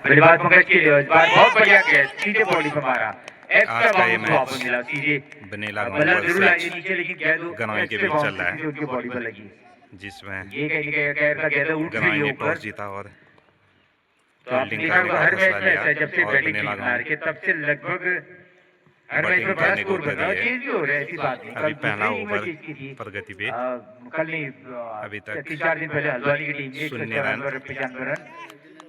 बल्लेबाज पंकज के लिए इस बार बहुत बढ़िया कैच, सीधे बॉडी पे मारा। आज का ये मैच वापस मिला सीधे बनेला बल्ला जरूर आई नीचे, लेकिन गेंद गनवाई के बीच चल रहा है, उनकी बॉडी पर लगी, जिसमें ये गेंद उठ गनवाई गई ने ऊपर। टॉस जीता और तो आप फील्डिंग देखा करने का हर फैसला मैच में ऐसा है, जब से लिया और बैटिंग बनेला ठीक मार के तब से लगभग हर मैच में बैटिंग बड़ा करने को स्कोर बन रहा है, उतरी है। चेंज भी हो रहा है, ऐसी बात नहीं। अभी कल पहला दूसरी ओवर इनिंग की थी, प्रगति पे कल नहीं, अभी तक 3-4 दिन पहले हल्द्वानी की टीम ने 0 रन 95 रन,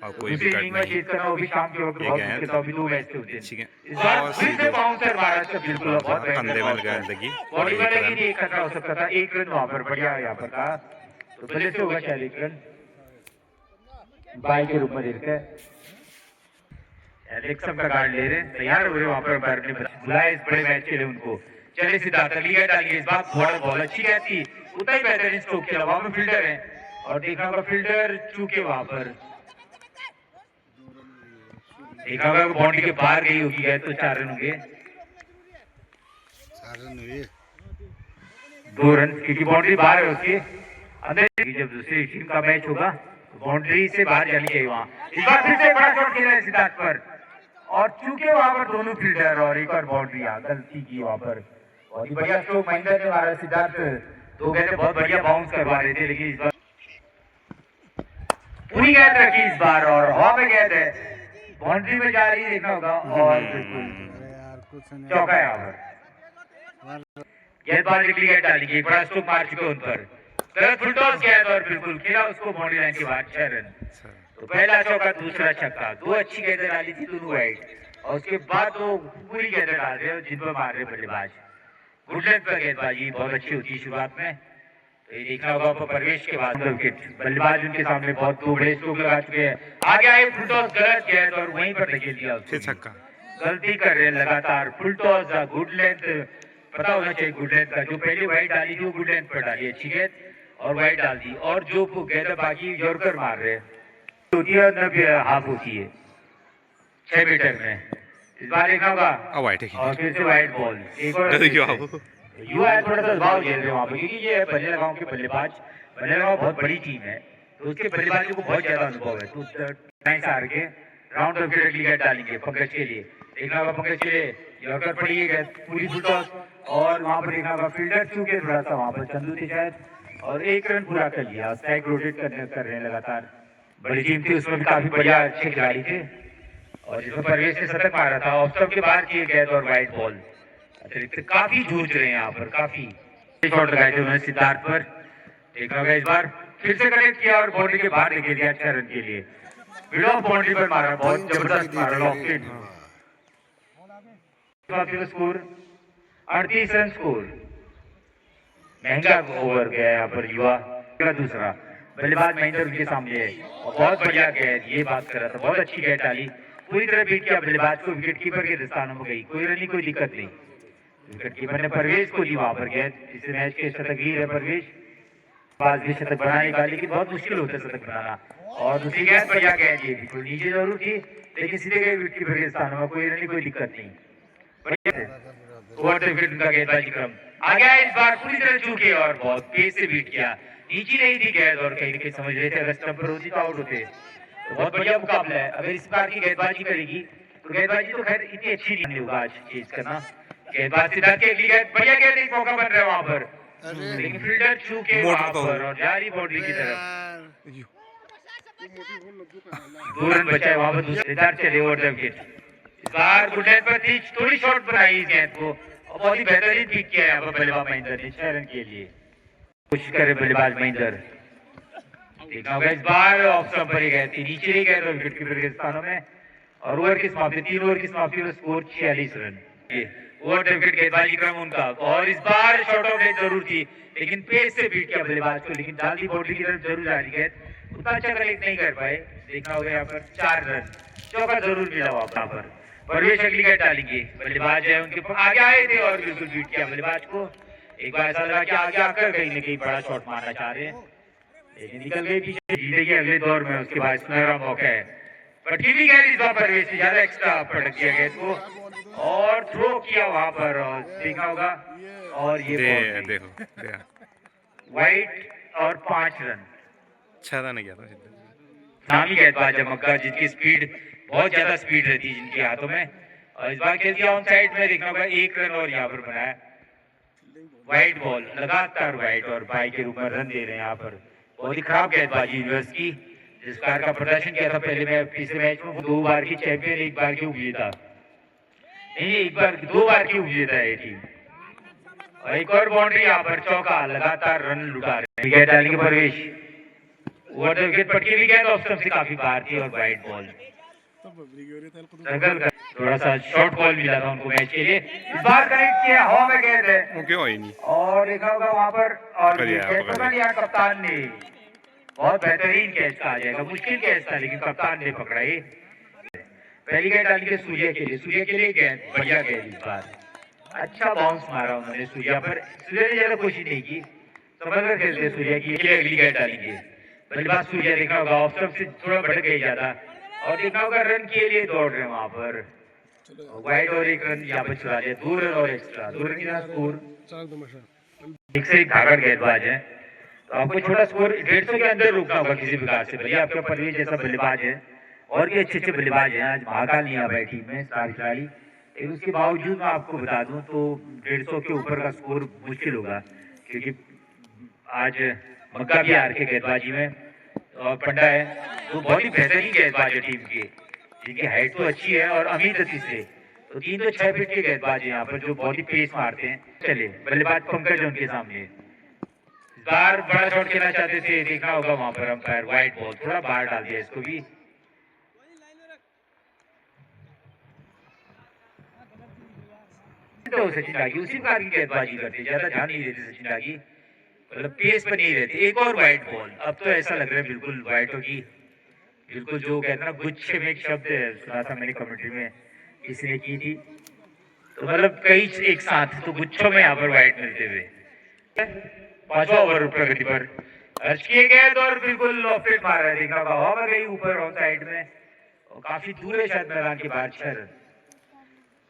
और कोई दूसरी विकेट इनिंग में नहीं। चेज करना वो भी शाम के वक्त ये बहुत गेंद मुश्किल था, अभी 2 मैच थे उस दिन। ठीक है इस बार और फिर से सीधे बाउंसर मारा इसका, बिल्कुल बहुत कंधे में गेंद लगी बॉडी और पर 1 लगी रन। थी, एक खतरा हो सकता था, 1 रन वहां पर बढ़िया यहाँ पर था, तो पहले से होगा शायद 1 रन बाई के रूप में देखते हैं। एलेक्सम का गार्ड ले रहे, तैयार हो रहे वहां पर, अंपायर ने बुलाया इस बड़े मैच के लिए उनको। चले सिद्धार्थ अगली गेंद डालिए, इस बार बहुत अच्छी गेंद थी, उतना ही बेहतरीन स्ट्रोक खेला, वहां में फील्डर है और देखा होगा फील्डर चूके वहां पर, देखा होगा बाउंड्री के बाहर गई होगी गेंद, तो 4 रन होंगे, 2 रन, क्योंकि बाउंड्री बाहर है उसके अंदर। जब दूसरी टीम का मैच होगा बाउंड्री से बाहर जानी चाहिए वहां। इस बार फिर से बड़ा शॉट खेला है सिद्धार्थ पर और चूके वहां पर दोनों फील्डर और एक और बाउंड्री गलती की वहां पर, बहुत ही बढ़िया स्ट्रोक महेंद्र ने मारा। सिद्धार्थ 2 गेंदें बहुत बढ़िया बाउंस करवा रहे थे, लेकिन इस बार पूरी गेंद रखी इस बार और हवा में गेंद है, बाउंड्री में जा रही देखना होगा और बिल्कुल चौका यहाँ पर। गेंदबाज निकली गेंद डाली, एक बड़ा स्ट्रोक मार चुके उन पर, गलत फुल टॉस गेंद और बिल्कुल खेला उसको बाउंड्री लाइन के बाद 6 रन। तो पहला चौका दूसरा छक्का, 2 अच्छी गेंदें डाली थी दोनों वाइड और उसके बाद वो पूरी गेंदें डाल रहे जिन पर मार रहे बल्लेबाज। गुड लेंथ पर गेंदबाजी बहुत अच्छी होती है शुरुआत में, तो ये देखना होगा प्रवेश के बाद विकेट, बल्लेबाज उनके सामने बहुत 2 बड़े स्ट्रोक लगा चुके हैं, आगे आए फुल टॉस गलत गेंद और वहीं पर धकेल दिया उसको, छक्का। गलती कर रहे हैं लगातार, फुल टॉस गुड लेंथ पता होना चाहिए, गुड लेंथ का जो पहले वाइड डाली थी वो गुड लेंथ पर डाली, अच्छी गेंद और वाइड डाल दी, और जो गेंदबाजी जोरकर मार रहे होती है 90 हाफ होती है 6 मीटर में, इस बार देखा होगा और फिर से वाइड बॉल, एक और युवा है थोड़ा सा दबाव खेल रहे वहां पर, क्योंकि ये बल्लेला गांव के बल्लेबाज, बल्लेला गांव बहुत बड़ी टीम है तो उसके बल्लेबाजों को बहुत ज्यादा अनुभव है, तो हार के राउंड ऑफ विकेट की गेंद डालेंगे पंकज के लिए, देखना होगा पंकज के लिए यॉर्कर पड़ी है गेंद पूरी फुल टॉस और वहां पर देखना होगा फील्डर चूके थोड़ा सा वहां पर चंदू थे शायद और 1 रन पूरा कर लिया, स्ट्राइक रोटेट कर रहे हैं लगातार, बड़ी टीम थी उसमें भी काफी बढ़िया अच्छे खिलाड़ी थे और जिसमें परवेश ने शतक मारा था, ऑफ स्टंप के बाहर किए गेंद और वाइड बॉल, अतिरिक्त काफी जूझ रहे हैं यहाँ पर, काफी शॉट लगाए थे उन्होंने सिद्धार्थ पर, देखना होगा इस बार फिर से कनेक्ट किया और बाउंड्री के बाहर निकल दिया 6 रन के लिए, मिड ऑफ बाउंड्री पर मारा, बहुत जबरदस्त मारा लॉकेट, स्कोर 38 रन स्कोर, महंगा ओवर गया यहाँ पर युवा का दूसरा, बल्लेबाज महेंद्र उनके सामने है और बहुत बढ़िया गेंद, ये बात कर रहा था, बहुत अच्छी गेंद डाली, पूरी तरह बीट किया बल्लेबाज को, विकेट कीपर के दस्तानों में गई, कोई रन नहीं कोई दिक्कत नहीं, विकेट कीपर ने परवेश को दी वहां पर गेंद, इस मैच के शतकवीर है परवेश, पास भी शतक बनाने का, लेकिन बहुत मुश्किल होता है शतक बनाना, और दूसरी गेंद बढ़िया गेंद, ये बिल्कुल नीचे जरूर थी लेकिन सीधे गए विकेट कीपर के स्थानों में, कोई रन नहीं कोई दिक्कत नहीं, ओवर द विकेट उनका गेंदबाजी क्रम आ गया इस बार पूरी तरह चूके और बहुत तेज से बीट किया, नीचे नहीं थी गेंद और कहीं ना कहीं समझ रहे थे अगर स्टंप पर होती तो आउट होते, तो बहुत बढ़िया मुकाबला है, अगर इस बार की गेंदबाजी करेगी तो गेंदबाजी तो खैर इतनी अच्छी नहीं होगा आज चेज करना, गेंदबाज सिद्धार्थ के अगली गेंद बढ़िया गेंद, एक मौका बन रहा है वहां पर, लेकिन फील्डर चूके वहां पर और जारी बाउंड्री की तरफ, 2 रन बचा है वहां पर, सिद्धार्थ चले ओवर द विकेट, इस बार गुड लेंथ पर थी, थोड़ी शॉट बनाई इस गेंद को और बहुत ही बेहतरीन पिक किया यहाँ पर बल्लेबाज महेंद्र ने 6 रन के लिए, कोशिश करे बल्लेबाज महेंद्र, देखना होगा इस बार ऑफ स्टंप पर ही गए थी, नीचे नहीं गए तो विकेट कीपर के स्थानों में, और ओवर की समाप्ति 3 ओवर की समाप्ति में score 46 run, over the wicket गेंदबाजी क्रम उनका, और इस बार शॉट ऑफ रेंज जरूर थी लेकिन पेस से बीट किया बल्लेबाज को, लेकिन डाल बाउंड्री की तरफ जरूर जा रही है, उतना अच्छा कलेक्ट नहीं कर पाए, देखना होगा यहाँ पर 4 रन, चौका जरूर मिला वहां पर, परवेश अगली गेंद डालेंगे, बल्लेबाज है उनके आगे आए थे और बिल्कुल बीट किया बल्लेबाज को, एक बार ऐसा लगा कि आगे आकर कहीं न कहीं बड़ा शॉट मारना चाह रहे हैं लेकिन निकल गई पीछे, जीतेगी अगले दौर में, उसके बाद सुनहरा मौका है, पर टीवी गेंद इस बार परवेश ने ज्यादा एक्स्ट्रा पटक दिया गेंद को और थ्रो किया वहां पर, और देखा होगा और ये देखो वाइट और 5 रन, 6 रन गया था, नामी गेंदबाज है मक्का, जिनकी स्पीड बहुत ज्यादा स्पीड रहती है जिनके हाथों में। और इस बार खेल दिया ऑन साइड में, देखना होगा 1 रन और यहाँ पर बनाया वाइट बॉल, लगातार वाइट और बाई के रूप में रन दे रहे हैं यहाँ पर। बहुत ही खराब गेंदबाजी यूनिवर्स की, जिस कार का प्रदर्शन किया था पहले में पिछले मैच में, वो 2 बार की चैंपियन, 1 बार की विजेता, नहीं 1 बार 2 बार की विजेता है ये टीम। और एक और बाउंड्री यहाँ पर, चौका, लगातार रन लुटा रहे हैं। विकेट डालेंगे परवेश, ओवर द विकेट पटकी हुई गेंद ऑफ स्टंप से काफी बाहर थी और वाइट बॉल। सर्कल का थोड़ा सा शॉर्ट बॉल मिला था उनको मैच के लिए, इस बार कनेक्ट किया, हवा में गेंद है वो क्यों आई नहीं? और देखा होगा वहां पर, और पकड़ लिया, कैच पकड़ पकड़ लिया कप्तान ने। बहुत बेहतरीन कैच कहा जाएगा, मुश्किल कैच था लेकिन कप्तान ने पकड़ा ये। पहली गेंद डाली है सूर्या के लिए, सूर्या के लिए गेंद, बढ़िया गेंद इस बार, अच्छा बाउंस मारा उन्होंने सूर्या पर। सूर्या ने ज्यादा कोशिश नहीं की, समझ कर खेलते सूर्या की, अगली गेंद डालेंगे। बल्लेबाज सूर्या देखा होगा ऑफ स्टंप से थोड़ा भटक गई ज्यादा, और देखा होगा रन के लिए दौड़ रहे हैं वहां पर, वाइड और 1 रन यहाँ पर चुरा लिया, 2 रन और एक्स्ट्रा, 2 रन का स्कोर। एक से एक धाकड़ गेंदबाज है, तो आपको छोटा स्कोर 150 के अंदर रोकना होगा किसी प्रकार से। भैया आपका परवेज जैसा बल्लेबाज है, और भी अच्छे अच्छे बल्लेबाज हैं, आज महाकाल नहीं आ पाए टीम में स्टार खिलाड़ी, लेकिन उसके बावजूद मैं आपको बता दूं तो 150 के ऊपर का स्कोर मुश्किल होगा, क्योंकि आज मक्का भी हार के गेंदबाजी में, और पंडा है तो बहुत ही बेहतरीन गेंदबाज है टीम के, जिनकी हाइट तो अच्छी है, और अमीर गति से, तो 3 तो 6 फीट के गेंदबाज है यहाँ पर, जो बहुत ही पेस मारते हैं। चलिए बल्लेबाज पंकज है उनके सामने, इस बार बड़ा शॉट खेलना चाहते थे, देखा होगा वहां पर अंपायर, वाइट बॉल, थोड़ा बाहर डाल दिया इसको भी। तो सचिन डागी उसी प्रकार की गेंदबाजी करते, ज्यादा ध्यान नहीं देते सचिन डागी, मतलब पेस पर नहीं रहते। एक और वाइट बॉल, अब तो ऐसा लग रहा है बिल्कुल वाइट होगी, बिल्कुल जो कहते हैं ना गुच्छे में, एक शब्द सुना था मैंने कमेंट्री में किसी ने की थी, तो मतलब कई एक साथ, तो गुच्छों में यहाँ पर वाइट मिलते हुए। 5वां ओवर प्रगति पर अर्ज किए गेंद और बिल्कुल ऑफ स्टंप मार रहा है, देखा होगा हवा में गई ऊपर ऑन साइड में, और काफी दूर है शायद मैदान के बाहर 6 रन।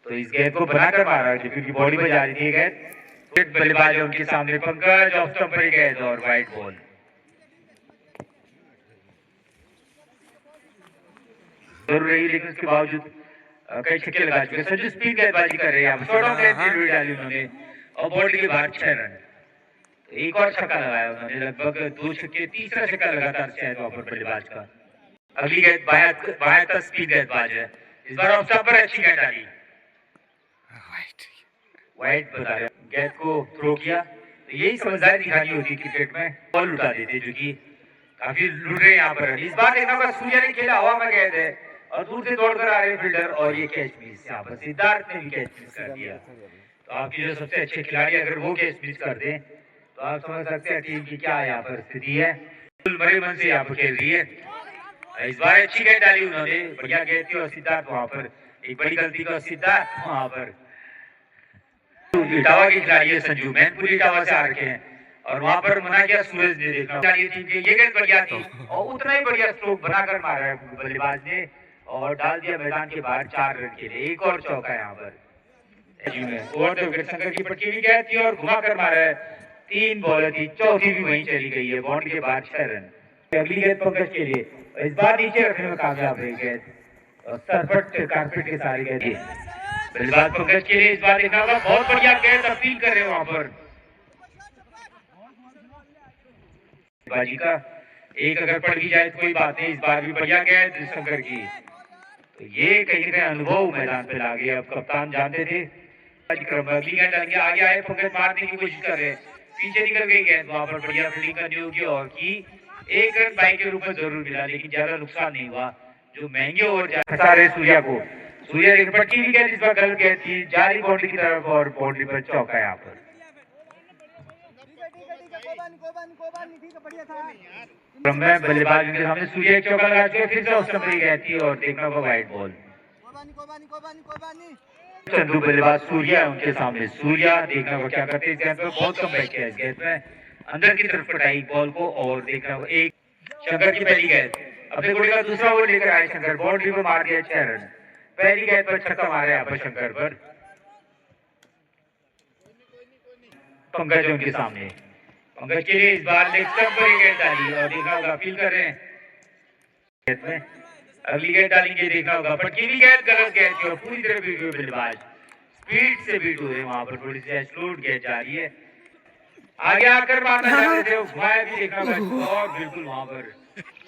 तो इस गेंद को बनाकर मारा क्योंकि बॉडी पर जा रही थी गेंद। बल्लेबाज है उनके सामने पंकज, ऑफ स्टंप पर गेंद और वाइट बॉल। जरूर रही, लेकिन उसके बावजूद कई छक्के लगा चुके, संजू स्पिन गेंदबाजी कर रहे हैं, शॉर्ट ऑन गेंद डाली उन्होंने और बॉडी के बाहर 6 रन। तो एक और छक्का लगाया उन्होंने, लगभग 2 छक्के, तीसरा छक्का लगातार शायद वहां पर बल्लेबाज का। अगली गेंद बाया का स्पिन गेंदबाज है, इस बार ऑफ स्टंप पर अच्छी गेंद डाली, वाइट बता रहे, गेंद को थ्रो किया। तो यही समझदारी दिखानी होती है क्रिकेट में, बॉल लुटा देते, जो कि काफी लुट रहे हैं यहाँ पर। इस बार देखना होगा सूर्या ने खेला, हवा में गेंद है और दूर से दौड़कर आ रहे फील्डर, और ये कैच मिस, यहाँ पर सिद्धार्थ ने भी कैच मिस कर दिया। तो आपके जो सबसे अच्छे खिलाड़ी अगर वो कैच मिस कर दें, तो आप समझ सकते हैं टीम की क्या यहाँ पर स्थिति है। बड़े मन से यहाँ पर खेल रही है, इस बार अच्छी गेंद डाली उन्होंने, बढ़िया गेंद थी, और सिद्धार्थ वहां पर एक बड़ी गलती का, सिद्धार्थ वहां पर इटावा के खिलाड़ी है संजू, मैनपुरी इटावा से आ रखे हैं, और वहां पर मना किया सूरज ने, देखा ये गेंद बढ़िया थी, और उतना ही बढ़िया स्ट्रोक बनाकर मारा है बल्लेबाज ने, और डाल दिया मैदान के बाहर 4 रन के लिए। एक और चौका यहाँ पर, ओवर द विकेट शंकर की पटकी भी गेंद थी और घुमा कर मारा है, 3 बॉल थी, चौथी भी वहीं चली गई है, बाउंड्री के बाहर 6 रन। अगली गेंद पंकज के लिए, इस बार नीचे रखने में कामयाब रही गेंद, सरपट कारपेट के सारे गेंद, बल्लेबाज पंकज के लिए इस बार देखना होगा, बहुत बढ़िया गेंद अपील कर रहे हैं वहां पर बाजी का, एक अगर पड़ भी जाए तो कोई बात नहीं, इस बार भी बढ़िया गेंद शंकर की। तो ये कहीं ना कहीं अनुभव मैदान पे ला गया, अब कप्तान जानते थे अगली गेंद आगे आए, पंकज मारने की कोशिश कर रहे हैं, पीछे निकल गई गेंद, वहां पर बढ़िया फील्डिंग करनी होगी, और की 1 रन बाई के रूप में जरूर मिला, लेकिन ज्यादा नुकसान नहीं हुआ, जो महंगे ओवर फंसा रहे सूर्या को। सूर्या एक पटकी भी गेंद, इस बार गलत गेंद थी, जारी बाउंड्री की तरफ, और बाउंड्री पर चौका यहाँ पर। बल्लेबाज के सामने सूर्या एक चौका लगा चुके, फिर से उस पर गई थी, और देखना होगा वाइट बॉल। चंदू बल्लेबाज सूर्या है उनके सामने, सूर्या देखना होगा क्या करते हैं, इस गेंद पर बहुत कम बैक किया, इस गेंद में अंदर की तरफ कटाई बॉल को, और देखना होगा एक शंकर की पहली गेंद, अपने घोड़े का दूसरा ओवर लेकर आए शंकर, बाउंड्री पर मार दिया 6 रन, पहली गेंद पर छक्का मारा यहाँ पर शंकर पर। पंकज उनके सामने, पंकज के लिए इस बार लेग स्टंप पर गेंद डाली, और देखा होगा अपील कर रहे हैं गेंद में अगली गेंद डालेंगे, देखना होगा पटकी भी गेंद, गलत गेंद थी और पूरी तरह बीट हुए बल्लेबाज, स्पीड से बीट हुए वहां पर, थोड़ी सी स्लो गेंद जा रही है, आगे आकर मारना चाह रहे थे, घुमाया भी, देखना होगा और बिल्कुल वहां पर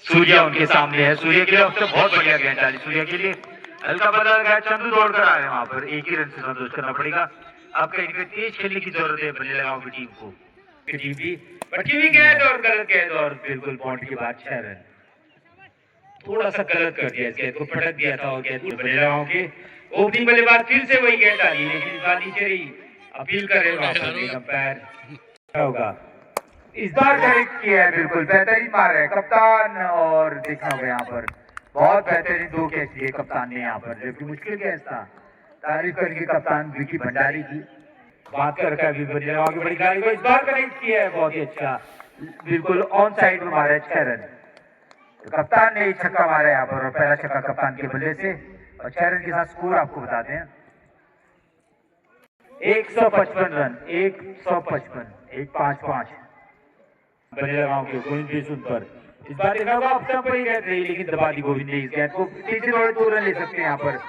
सूर्या उनके सामने है। सूर्य के लिए अब तक बहुत बढ़िया गेंद डाली, सूर्य के लिए हल्का बदल गया, चंदू दौड़ कर आ रहे हैं वहां पर, एक ही रन से संतोष करना पड़ेगा। अब कहीं पे तेज खेलने की जरूरत है बल्ले लगाओ की टीम को, टीम भी पटकी भी गेंद और गलत गेंद और बिल्कुल बाउंड्री के बाद 6 रन, थोड़ा सा गलत कर दिया, इस गेंद को पटक दिया था और गेंद बल्ले लगाओ के ओपनिंग बल्लेबाज फिर से वही गेंद डाली, लेकिन इस बार नीचे रही, अपील कर रहे हैं अंपायर, होगा इस बार करेक्ट किया है, बिल्कुल बेहतरीन मार है कप्तान, और देखना होगा यहाँ पर बहुत बेहतरीन 2 कैच लिए कप्तान ने यहाँ पर, जबकि मुश्किल कैच था, तारीफ करेंगे कप्तान विकी भंडारी की, बात कर रखा है बड़ी गाड़ी को, इस बार करेक्ट किया है, बहुत ही अच्छा, बिल्कुल ऑन साइड में मारा है 6 रन, तो कप्तान ने छक्का मारा है यहाँ पर, और पहला छक्का कप्तान के बल्ले से, और 6 रन के साथ स्कोर आपको बताते हैं 155 रन, 155, 155 बल्ले लगाओ के गोविंद बेसुन पर, इस बार देखा होगा अब पर ही गेंद रही, लेकिन दबा दी गोविंद ने इस गेंद को, तेजी दौड़े 2 रन ले सकते हैं यहाँ पर,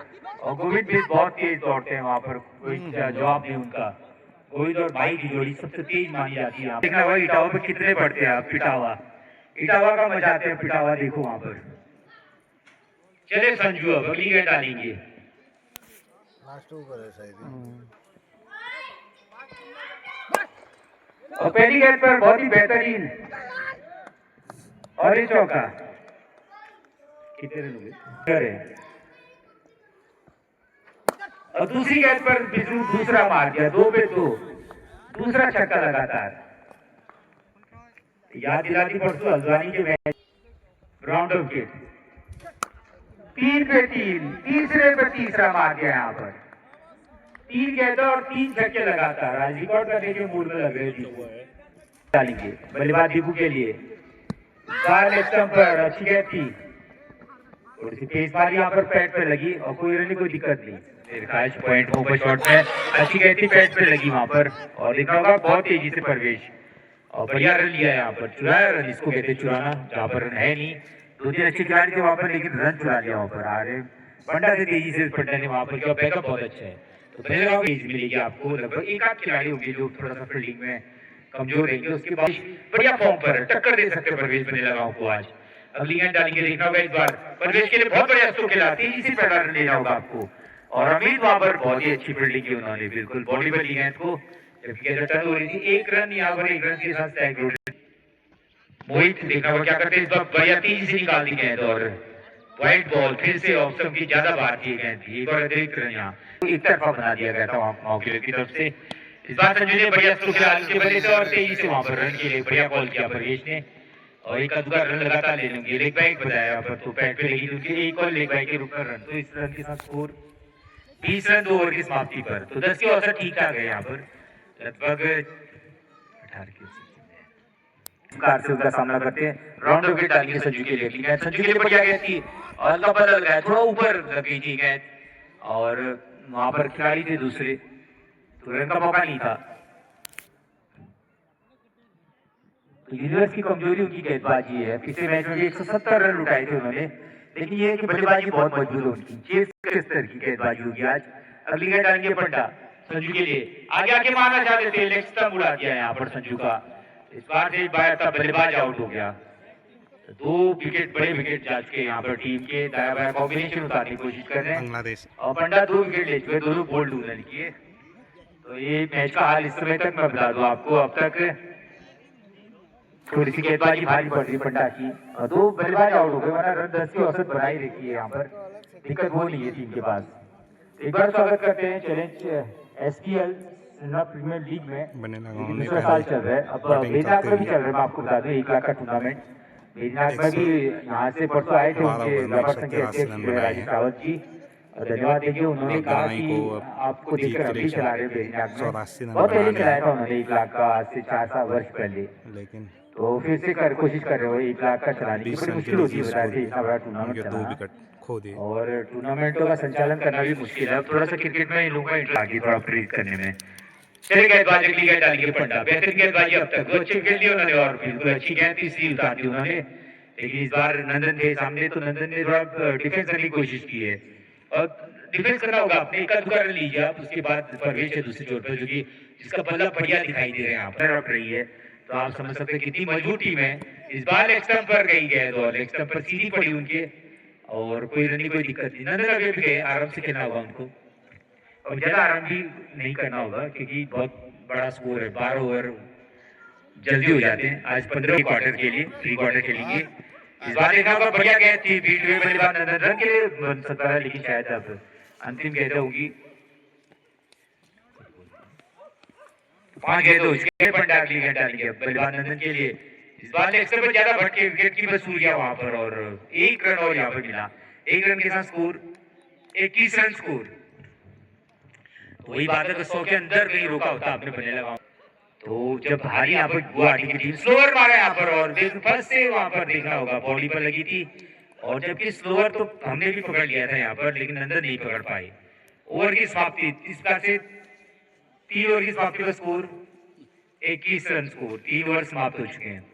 और गोविंद भी बहुत तेज दौड़ते हैं वहां पर, कोई जवाब नहीं उनका, गोविंद और भाई की जोड़ी सबसे तेज मानी जाती है, देखना होगा इटावा पे कितने पड़ते हैं आप, इटावा का मजाते हैं पिटावा, देखो वहां पर, चले संजू अब अगली गेंद डालेंगे, और पहली गेंद पर बहुत ही बेहतरीन और ये चौका, कितने रन हुए, और दूसरी गेंद पर बिजू दूसरा मार दिया, 2 पे 2, दूसरा छक्का लगातार, याद दिलाती परसों हल्द्वानी के मैच राउंड ऑफ के 3 पे 3, तीसरे पे तीसरा मार दिया यहाँ पर, 3 गेंद और 3 छक्के लगातार, आज रिकॉर्ड करने के मूड में लग रहे थे, डालेंगे बल्लेबाज दीपू के लिए, स्टंप पर अच्छी गेंद थी, थोड़ी सी तेज मारी यहाँ पर, पैड पे लगी और कोई रन कोई दिक्कत नहीं, पॉइंट ओवर शॉट में अच्छी गेंद थी, पैड पे लगी वहां पर, और देखा होगा बहुत तेजी से प्रवेश और बढ़िया रन लिया यहाँ पर, चुराया रन, इसको कहते चुराना, जहाँ पर रन है नहीं, 2-3 अच्छे खिलाड़ी थे वहां पर, लेकिन रन चुरा लिया वहां पर, आ रहे पंडा से तेजी से पंडा ने वहां पर किया, बैकअप बहुत अच्छा है, तो पहले मिलेगी आपको, लगभग 1-8 खिलाड़ी होंगे जो थोड़ा सा फील्डिंग में कमजोर रहेंगे, उसके बाद बढ़िया फॉर्म पर टक्कर दे सकते प्रवेश बने लगाओ को आज, अगली गेंद डालेंगे, देखना होगा इस बार प्रवेश के लिए बहुत बढ़िया स्ट्रोक खेला, तेजी से पहला रन लेना होगा आपको, और अमित वहां पर बहुत ही अच्छी फील्डिंग की उन्होंने, बिल्कुल बॉडी पर ली गेंद को, जबकि टर्न हो रही थी, 1 रन यहाँ पर 1 रन के साथ टैग रोड, मोहित देखा हुआ क्या करते हैं, इस बार बढ़िया तेजी से निकाल दी गेंद, और व्हाइट बॉल फिर से ऑफ स्टंप की ज्यादा भारतीय गेंद थी, एक और अतिरिक्त रन यहाँ एक तरफा बना दिया गया था मौके की तरफ से, इस बार संजू ने बढ़िया स्ट्रोक खेला के बल्ले से, और तेजी से वहां पर रन के लिए बढ़िया कॉल किया परवेश ने, और एक अधूरा रन लगातार ले लेंगे, लेग बैक बताया पर, तो पैड पे लगी क्योंकि एक और लेग बैक के रूप में रन, तो इस रन के साथ स्कोर 20 रन 2 ओवर की समाप्ति पर, तो 10 के औसत ठीक ठाक है यहाँ पर, लगभग 18 के कार से उनका सामना करते हैं, राउंड विकेट डालेंगे संजू के लिए, गेंद संजू के लिए बढ़िया गेंद थी, और हल्का बदल गया, थोड़ा ऊपर लगी थी गेंद, और वहां पर खिलाड़ी थे दूसरे, तो रन का मौका नहीं था, तो यूनिवर्स की कमजोरी उनकी गेंदबाजी है, पिछले मैच में 170 रन उठाए थे उन्होंने, लेकिन ये है कि बल्लेबाजी बहुत मजबूत है उनकी, 6 स्तर की गेंदबाजी होगी आज, अगली गेंद डालेंगे पंडा संजू के लिए, आगे आगे मारना चाहते थे, लेग स्टंप उड़ा दिया यहाँ पर संजू का, इस बार से बल्लेबाज आउट हो गया, 2 विकेट बड़े विकेट जा चुके यहाँ पर टीम के, दाया बाया कॉम्बिनेशन उतारने की कोशिश कर रहे हैं बांग्लादेश, और पंडा 2 विकेट ले चुके, दोनों बोल्ड रन किए, तो ये मैच का हाल इस समय तक मैं बता दूं आपको, अब तक थोड़ी सी गेंदबाजी भारी पड़ रही पंडा की, और 2 बल्लेबाज आउट हो गए, वरना रन 10 की औसत बनाई रखी है यहाँ पर, दिक्कत वो नहीं है टीम के पास। एक बार स्वागत करते हैं चैलेंज SPL प्रीमियर लीग में, दूसरा साल चल रहा है, अब बेनाग में भी चल रहा है, मैं आपको बता दूं 1 लाख का टूर्नामेंट, बेनाग में भी यहाँ से परसों आए थे उनके व्यापार संघ के अध्यक्ष राजेश रावत जी, धन्यवाद देखिए, उन्होंने कहा कि आपको देखकर अभी चला रहे बेनाग में, बहुत पहले चलाया था उन्होंने 1 लाख का, आज से 4 वर्ष पहले, लेकिन तो फिर से कोशिश कर रहे हो 1 लाख का चलाने की, बड़ी मुश्किल होती है बताए थे, इतना बड़ा टूर्नामेंट चलाना, और टूर्नामेंटों का संचालन करना भी मुश्किल है, थोड़ा सा क्रिकेट में इन लोगों का इंटरेस्ट आगे थोड़ा प्रेरित करने में, चले गेंदबाज अगली गेंद डालेंगे पंडा, बेहतरीन गेंदबाजी अब तक, 2 अच्छे खेल दिए उन्होंने, और बिल्कुल अच्छी गेंद तीसरी उतार दी उन्होंने, लेकिन इस बार नंदन के सामने तो नंदन ने थोड़ा डिफेंस करने की कोशिश की है और डिफेंस करना होगा अपने एक आध रन लीजिए आप। उसके बाद परवेश है दूसरी छोर पर जो कि जिसका बल्ला बढ़िया दिखाई दे रहे हैं यहाँ पर रख रही है, तो आप समझ सकते हैं कितनी मजबूत टीम है। इस बार लेग स्टंप पर गई गेंद और लेग स्टंप पर सीधी पड़ी उनके और कोई रन की कोई दिक्कत नहीं। नंदन अभी भी गए, आराम से खेलना होगा उनको और ज्यादा आराम भी नहीं करना होगा क्योंकि बहुत बड़ा स्कोर है, 12 ओवर जल्दी हो जाते हैं। आज 15 क्वार्टर के लिए 3 क्वार्टर खेलेंगे। इस बार देखना होगा, बढ़िया गेंद थी, बीट हुए बल्लेबाज नंदन रन के लिए बन सकता है, लेकिन शायद अब अंतिम गेंद होगी। 5 गेंद हो चुके हैं, डाली गेंद डाली है बल्लेबाज नंदन के लिए। इस बार लेग स्टंप पर ज्यादा भटके, विकेट की वसूल किया वहां पर और 1 रन और यहाँ पर मिला। 1 रन के साथ स्कोर 21 रन स्कोर। तो वही बात है, तो 100 के अंदर कहीं रोका होता आपने बने लगा। तो जब हारी यहाँ पर गुवाहाटी की टीम स्लोअर मारा यहाँ पर और फर्स्ट से वहां पर देखना होगा बॉडी पर लगी थी और जबकि स्लोअर तो हमने भी पकड़ लिया था यहाँ पर, लेकिन नंदन नहीं पकड़ पाए। ओवर की समाप्ति इस प्रकार से 3 ओवर की समाप्ति का स्कोर 21 रन स्कोर, 3 ओवर समाप्त हो चुके हैं।